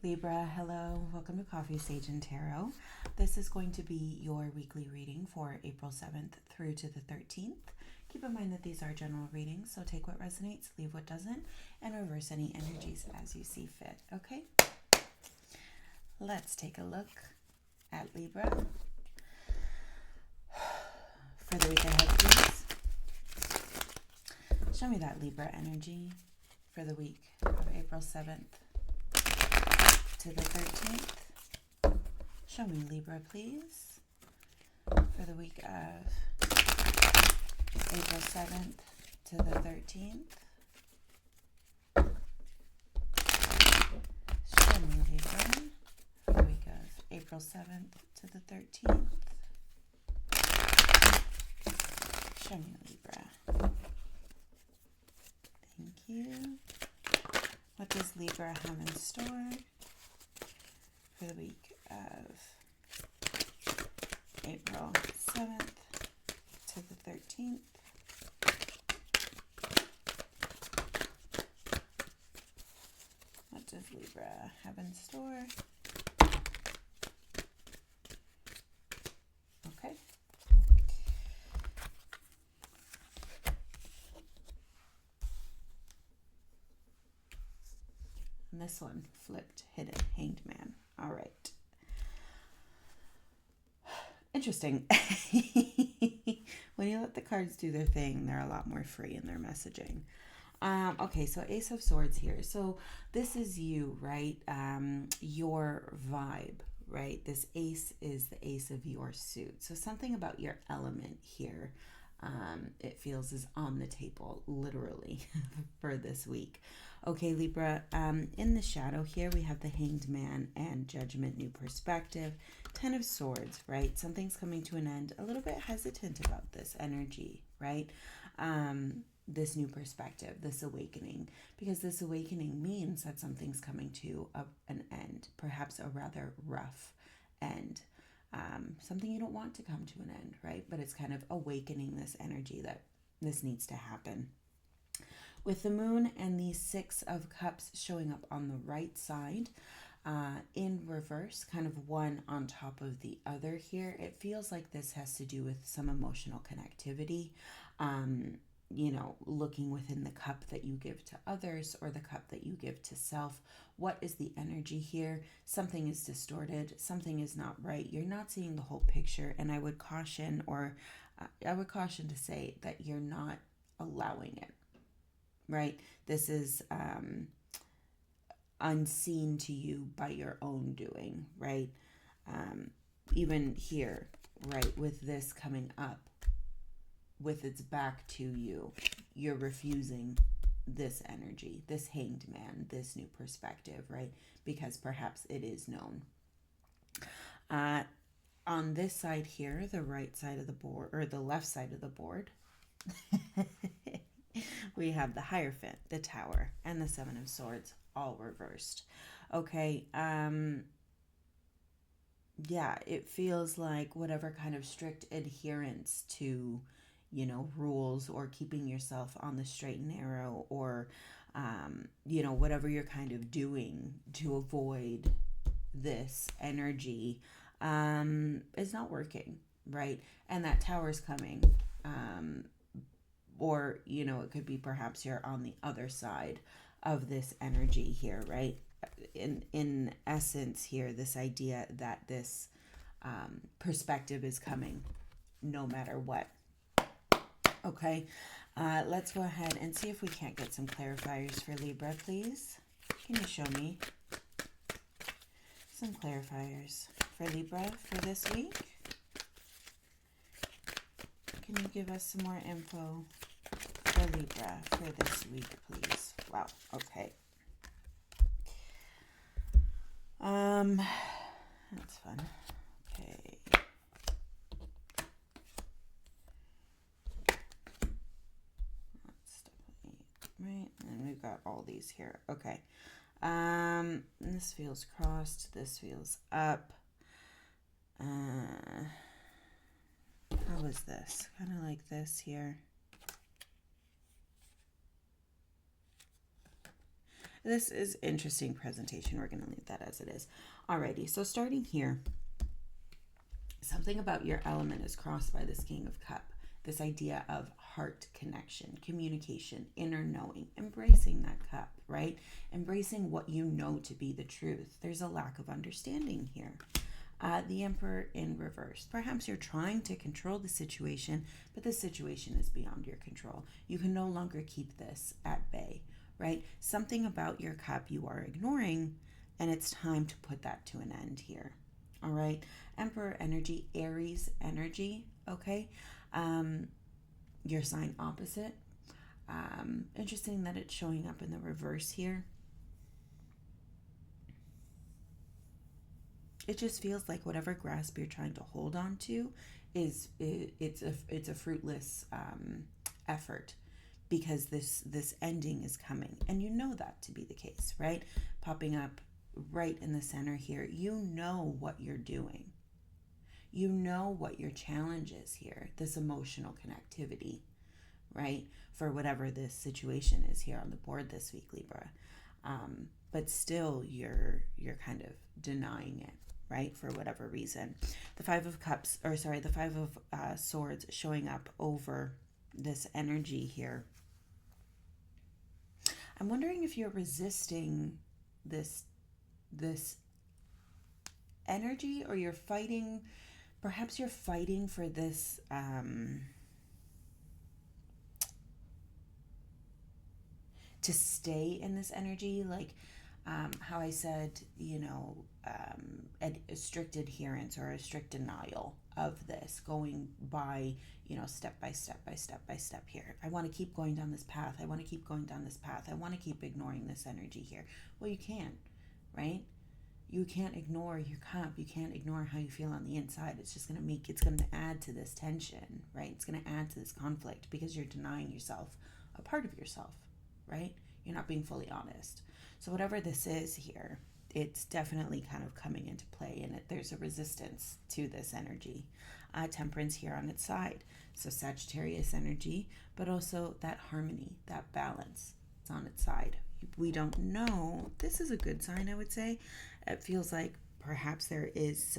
Libra, hello. Welcome to Coffee Sage and Tarot. This is going to be your weekly reading for April 7th through to the 13th. Keep in mind that these are general readings, so take what resonates, leave what doesn't, and reverse any energies as you see fit, okay? Let's take a look at Libra for the week ahead, please. Show me that Libra energy for the week of April 7th to the 13th. Show me Libra, please, for the week of April 7th to the 13th. Show me Libra for the week of April 7th to the 13th. Show me Libra. Thank you. What does Libra have in store for the week of April 7th to the 13th? What does Libra have in store? Okay. And this one flipped, hidden, hanged man. All right. Interesting. When you let the cards do their thing, they're a lot more free in their messaging. Okay, so Ace of Swords here. So this is you, right? Your vibe, right? This ace is the ace of your suit. So something about your element here, it feels is on the table, literally, for this week. Okay, Libra, in the shadow here, we have the Hanged Man and Judgment, New Perspective, Ten of Swords, right? Something's coming to an end. A little bit hesitant about this energy, right? This new perspective, this awakening, because this awakening means that something's coming to an end, perhaps a rather rough end. Something you don't want to come to an end, right? But it's kind of awakening this energy that this needs to happen. With the moon and the Six of Cups showing up on the right side, in reverse, kind of one on top of the other here, it feels like this has to do with some emotional connectivity. Looking within the cup that you give to others or the cup that you give to self. What is the energy here? Something is distorted. Something is not right. You're not seeing the whole picture. And I would caution to say that you're not allowing it, right? This is unseen to you by your own doing, right? Even here, right, with this coming up, with its back to you, you're refusing this energy, this hanged man, this new perspective, right? Because perhaps it is known. On this side here, the right side of the board, or the left side of the board, we have the Hierophant, the Tower, and the Seven of Swords, all reversed. Okay, yeah, it feels like whatever kind of strict adherence to rules or keeping yourself on the straight and narrow or, whatever you're kind of doing to avoid this energy is not working, right? And that tower's coming. Or, it could be perhaps you're on the other side of this energy here, right? In essence here, this idea that this perspective is coming no matter what. Okay, let's go ahead and see if we can't get some clarifiers for Libra, please. Can you show me some clarifiers for Libra for this week? Can you give us some more info for Libra for this week, please? Wow, okay. That's fun. Okay. Right, and we've got all these here. Okay. This feels crossed. This feels up. How is this? Kind of like this here. This is interesting presentation. We're going to leave that as it is. Alrighty, so starting here, something about your element is crossed by this King of Cup. This idea of heart connection, communication, inner knowing, embracing that cup, right? Embracing what you know to be the truth. There's a lack of understanding here. The Emperor in reverse. Perhaps you're trying to control the situation, but the situation is beyond your control. You can no longer keep this at bay, right? Something about your cup you are ignoring, and it's time to put that to an end here. All right. Emperor energy, Aries energy. Okay. Your sign opposite. Interesting that it's showing up in the reverse here. It just feels like whatever grasp you're trying to hold on to it's a fruitless effort, because this ending is coming, and you know that to be the case, right? Popping up right in the center here, you know what you're doing. You know what your challenge is here, this emotional connectivity, right? For whatever this situation is here on the board this week, Libra. But still you're kind of denying it, right? For whatever reason. The Five of Cups, the Five of Swords showing up over this energy here. I'm wondering if you're resisting this energy, or you're fighting, perhaps you're fighting for this to stay in this energy, like how I said, a strict adherence or a strict denial of this, going by, step by step by step by step here. I want to keep going down this path. I want to keep going down this path. I want to keep ignoring this energy here. Well, you can't, right? You can't ignore your cup. You can't ignore how you feel on the inside. It's going to add to this tension, right? It's going to add to this conflict, because you're denying yourself a part of yourself, right? You're not being fully honest. So whatever this is here, it's definitely kind of coming into play, and there's a resistance to this energy. Temperance here on its side. So Sagittarius energy, but also that harmony, that balance. It's on its side. We don't know. This is a good sign, I would say. It feels like perhaps there is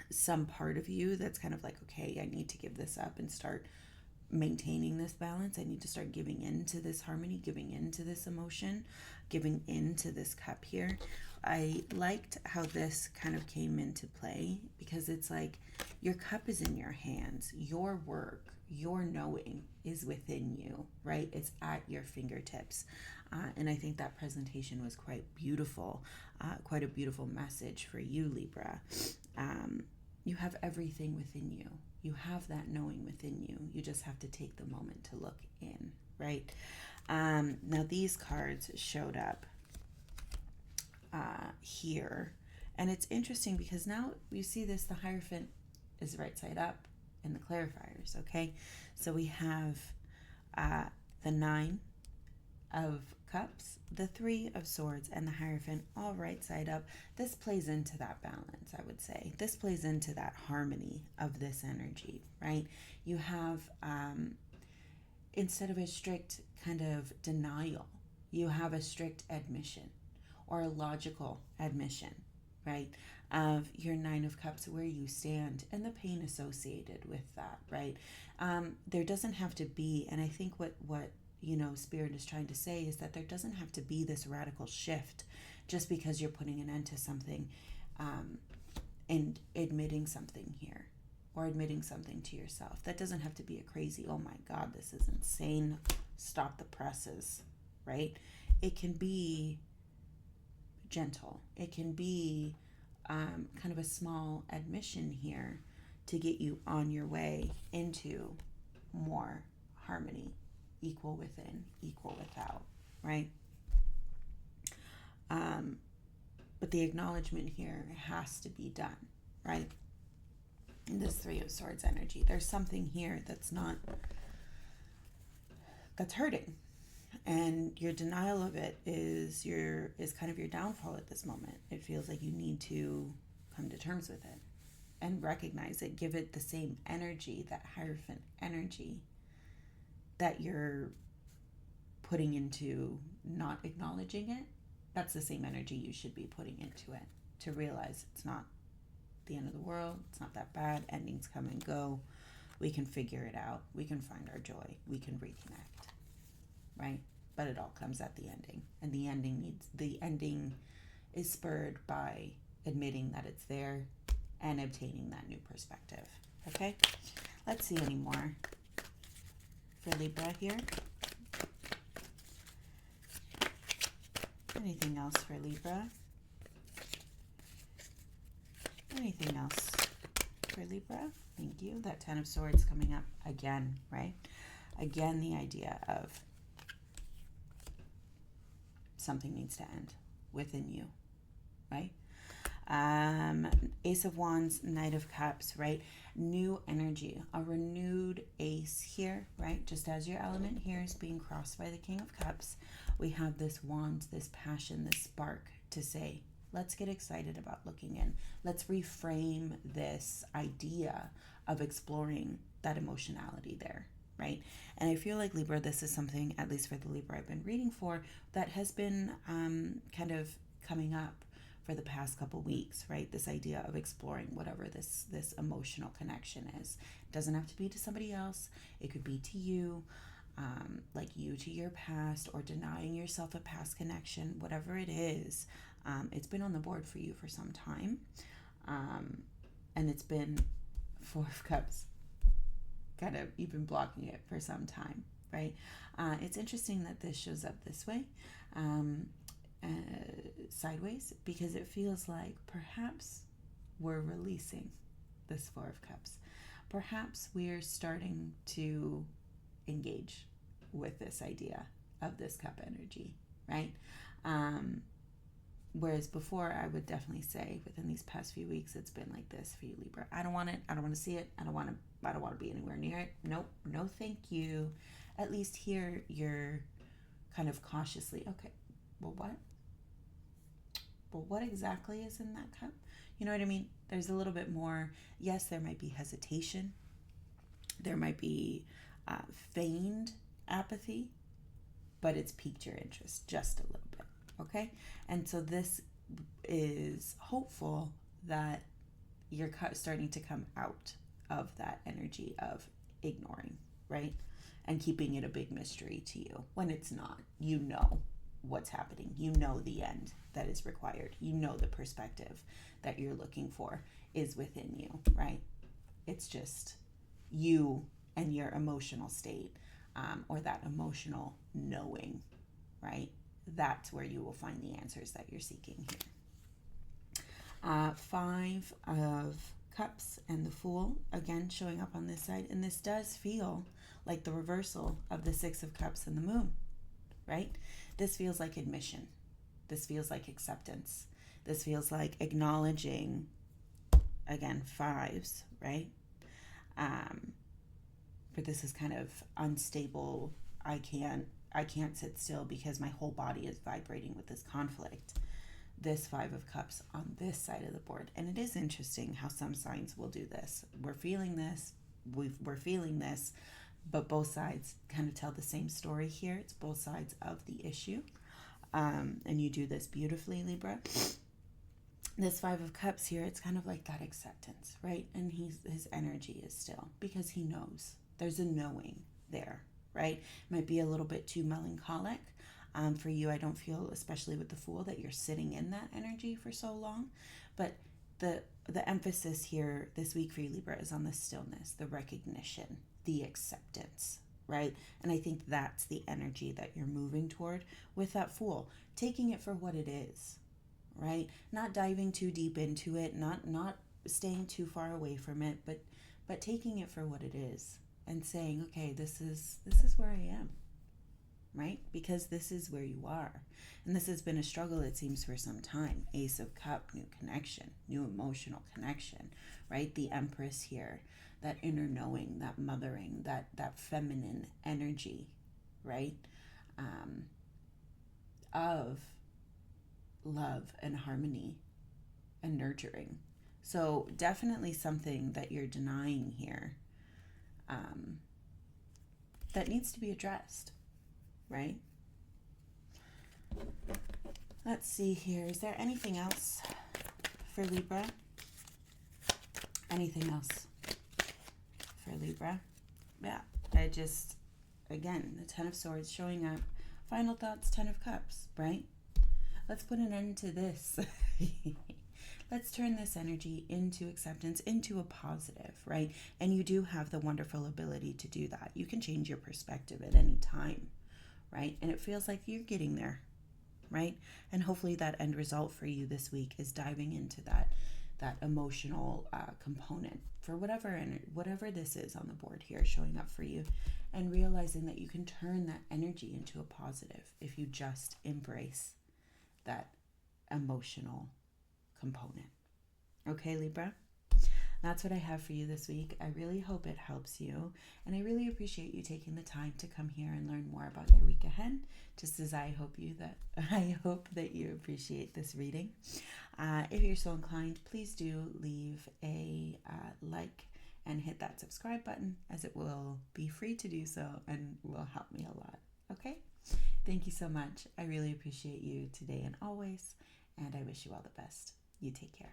some part of you that's kind of like, okay, I need to give this up and start maintaining this balance. I need to start giving into this harmony, giving into this emotion, giving into this cup here. I liked how this kind of came into play, because it's like your cup is in your hands. Your work, your knowing is within you, right? It's at your fingertips. And I think that presentation was quite beautiful, quite a beautiful message for you, Libra. You have everything within you. You have that knowing within you. You just have to take the moment to look in, right? Now these cards showed up here. And it's interesting because now you see this, the Hierophant is right side up in the clarifiers, okay? So we have the Nine of Cups, the Three of Swords, and the Hierophant all right side up. This plays into that balance, I would say. This plays into that harmony of this energy, right? You have, instead of a strict kind of denial, you have a strict admission, or a logical admission, right? Of your Nine of Cups, where you stand, and the pain associated with that, right? There doesn't have to be, and I think what Spirit is trying to say is that there doesn't have to be this radical shift just because you're putting an end to something, and admitting something here, or admitting something to yourself. That doesn't have to be a crazy, oh my God, this is insane, stop the presses, right? It can be gentle. It can be kind of a small admission here to get you on your way into more harmony, equal within, equal without, right? But the acknowledgement here has to be done, right? In this Three of Swords energy, there's something here that's hurting, and your denial of it is kind of your downfall at this moment. It feels like you need to come to terms with it and recognize it, give it the same energy, that Hierophant energy that you're putting into not acknowledging it, that's the same energy you should be putting into it, to realize it's not the end of the world. It's not that bad. Endings come and go. We can figure it out. We can find our joy. We can reconnect, right? But it all comes at the ending. And the ending is spurred by admitting that it's there and obtaining that new perspective. Okay? Let's see any more for Libra here. Anything else for Libra? Anything else for Libra? Thank you. That Ten of Swords coming up again, right? Again, the idea of something needs to end within you, right? Ace of Wands, Knight of Cups, right? New energy, a renewed ace here, right? Just as your element here is being crossed by the King of Cups, we have this wand, this passion, this spark to say, let's get excited about looking in. Let's reframe this idea of exploring that emotionality there, right? And I feel like Libra, this is something, at least for the Libra I've been reading for, that has been kind of coming up for the past couple weeks, right? This idea of exploring whatever this emotional connection is. It doesn't have to be to somebody else. It could be to you, like you to your past, or denying yourself a past connection, whatever it is. It's been on the board for you for some time. And it's been Four of Cups. Kind of, you've been blocking it for some time, right? It's interesting that this shows up this way. Sideways, because it feels like perhaps we're releasing this Four of Cups. Perhaps we're starting to engage with this idea of this cup energy, right? Whereas before, I would definitely say within these past few weeks, it's been like this for you, Libra. I don't want it. I don't want to see it. I don't want to be anywhere near it. Nope. No, thank you. At least here, you're kind of cautiously, okay, well, what? Well, what exactly is in that cup? You know what I mean? There's a little bit more. Yes, there might be hesitation. There might be feigned apathy, but it's piqued your interest just a little bit, okay? And so this is hopeful that you're starting to come out of that energy of ignoring, right? And keeping it a big mystery to you when it's not. You know what's happening. You know the end that is required. You know the perspective that you're looking for is within you, right? It's just you and your emotional state, or that emotional knowing, right? That's where you will find the answers that you're seeking here. Five of Cups and the Fool, again, showing up on this side. And this does feel like the reversal of the Six of Cups and the Moon, right? This feels like admission. This feels like acceptance. This feels like acknowledging, again, fives, right? But this is kind of unstable. I can't sit still because my whole body is vibrating with this conflict. This Five of Cups on this side of the board. And it is interesting how some signs will do this. We're feeling this. We're feeling this. But both sides kind of tell the same story here. It's both sides of the issue. And you do this beautifully, Libra. This Five of Cups here, it's kind of like that acceptance, right? And his energy is still, because he knows. There's a knowing there, right? Might be a little bit too melancholic. For you, I don't feel, especially with the Fool, that you're sitting in that energy for so long. But the emphasis here this week for you, Libra, is on the stillness, the recognition, the acceptance, right? And I think that's the energy that you're moving toward with that Fool, taking it for what it is, right? Not diving too deep into it, not staying too far away from it, but taking it for what it is and saying, okay, this is where I am, right? Because this is where you are. And this has been a struggle, it seems, for some time. Ace of Cup, new connection, new emotional connection, right? The Empress here, that inner knowing, that mothering, that feminine energy, right? Of love and harmony and nurturing. So definitely something that you're denying here, that needs to be addressed, right? Let's see here. Is there anything else for Libra? Anything else for Libra? Yeah, again, the Ten of Swords showing up. Final thoughts, Ten of Cups, right? Let's put an end to this. Let's turn this energy into acceptance, into a positive, right? And you do have the wonderful ability to do that. You can change your perspective at any time, right? And it feels like you're getting there, right? And hopefully that end result for you this week is diving into that emotional component for whatever this is on the board here showing up for you, and realizing that you can turn that energy into a positive if you just embrace that emotional component. Okay, Libra? That's what I have for you this week. I really hope it helps you, and I really appreciate you taking the time to come here and learn more about your week ahead, just as I hope that you appreciate this reading. If you're so inclined, please do leave a like and hit that subscribe button, as it will be free to do so and will help me a lot. Okay? Thank you so much. I really appreciate you today and always, and I wish you all the best. You take care.